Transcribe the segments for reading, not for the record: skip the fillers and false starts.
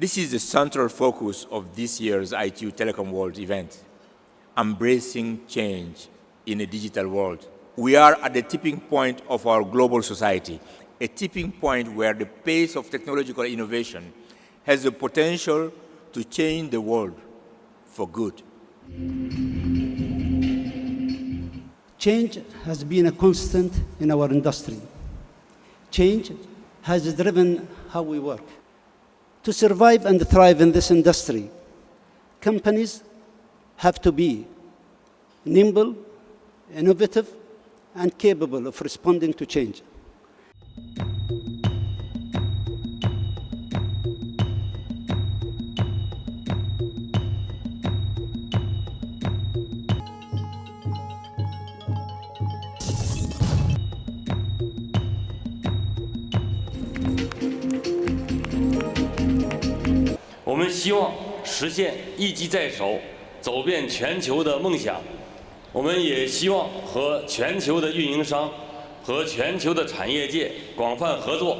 This is the central focus of this year's ITU Telecom World event, embracing change in a digital world. We are at the tipping point of our global society, a tipping point where the pace of technological innovation has the potential to change the world for good. Change has been a constant in our industry. Change has driven how we work. To survive and thrive in this industry, companies have to be nimble, innovative, and capable of responding to change.我们希望实现一机在手、走遍全球的梦想。我们也希望和全球的运营商和全球的产业界广泛合作，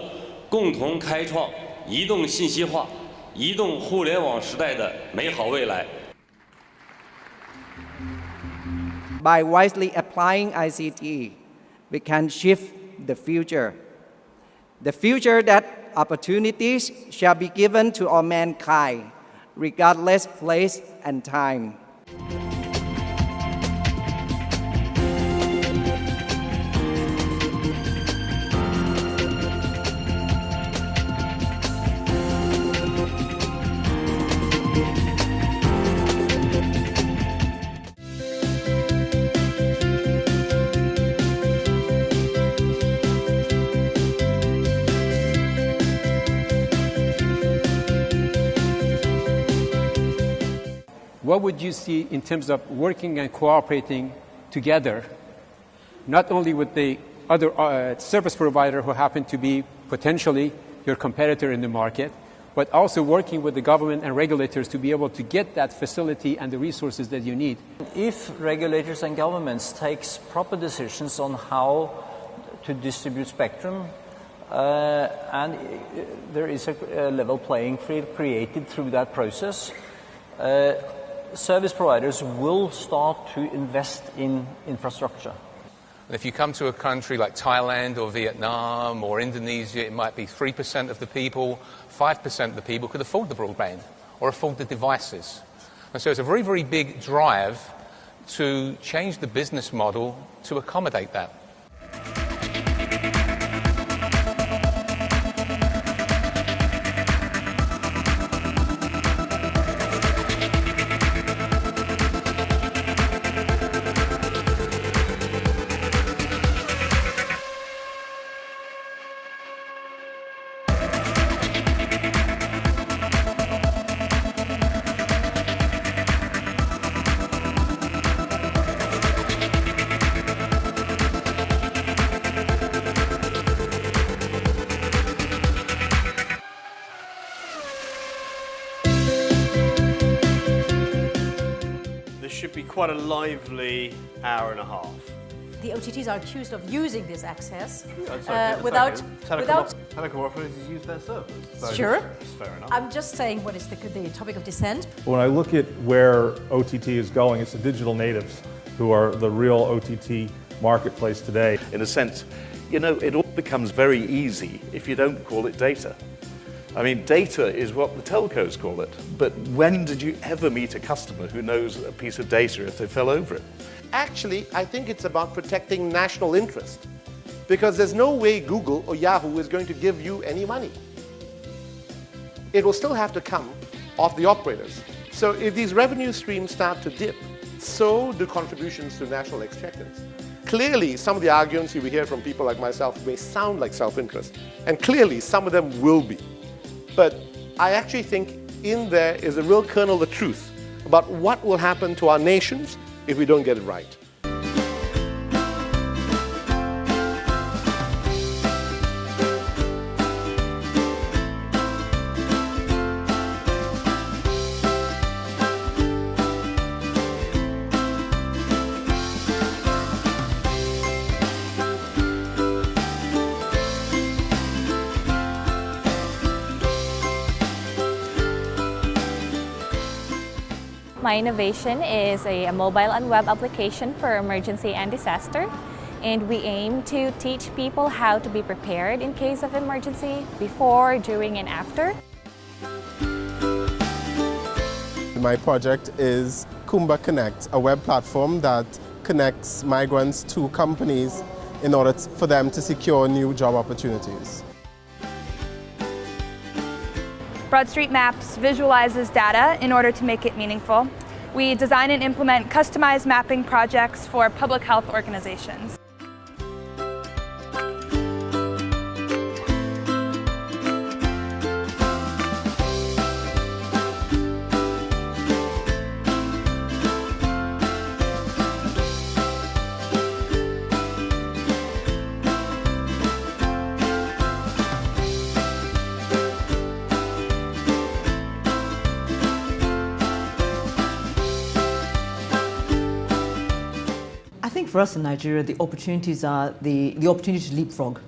共同开创移动信息化、移动互联网时代的美好未来。By wisely applying ICT, we can shift the future. The future that opportunities shall be given to all mankind, regardless place and time. What would you see in terms of working and cooperating together, not only with the other service provider who happen to be potentially your competitor in the market, but also working with the government and regulators to be able to get that facility and the resources that you need? If regulators and governments take proper decisions on how to distribute spectrum, and there is a level playing field created through that process, service providers will start to invest in infrastructure. If you come to a country like Thailand or Vietnam or Indonesia, it might be 3% of the people, 5% of the people could afford the broadband or afford the devices. And so it's a very, very big drive to change the business model to accommodate that. Should be quite a lively hour and a half. The OTTs are accused of using this access without telecom operators use their servers. So sure, fair enough. I'm just saying what is the topic of dissent. When I look at where OTT is going, it's the digital natives who are the real OTT marketplace today. In a sense, you know, it all becomes very easy if you don't call it data. I mean, data is what the telcos call it. But when did you ever meet a customer who knows a piece of data if they fell over it? Actually, I think it's about protecting national interest. Because there's no way Google or Yahoo is going to give you any money. It will still have to come off the operators. So if these revenue streams start to dip, so do contributions to national exchequers. Clearly, some of the arguments you will hear from people like myself may sound like self-interest. And clearly, some of them will be. But I actually think in there is a real kernel of truth about what will happen to our nations if we don't get it right. My innovation is a mobile and web application for emergency and disaster, and we aim to teach people how to be prepared in case of emergency before, during, and after. My project is Kumba Connect, a web platform that connects migrants to companies in order for them to secure new job opportunities. Broad Street Maps visualizes data in order to make it meaningful. We design and implement customized mapping projects for public health organizations. I think for us in Nigeria, the opportunities are the opportunity to leapfrog.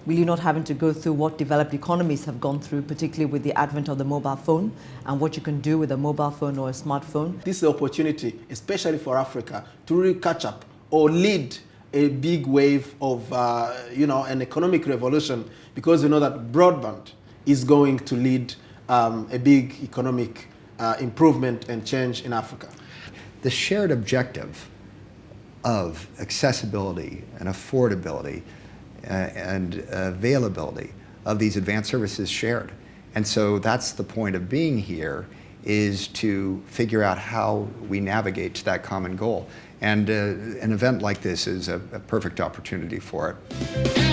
Really not having to go through what developed economies have gone through, particularly with the advent of the mobile phone and what you can do with a mobile phone or a smartphone. This is an opportunity, especially for Africa, to really catch up or lead a big wave of an economic revolution, because we know that broadband is going to lead a big economic improvement and change in Africa. The shared objective of accessibility and affordability and availability of these advanced services shared. And so that's the point of being here, is to figure out how we navigate to that common goal. And an event like this is a perfect opportunity for it.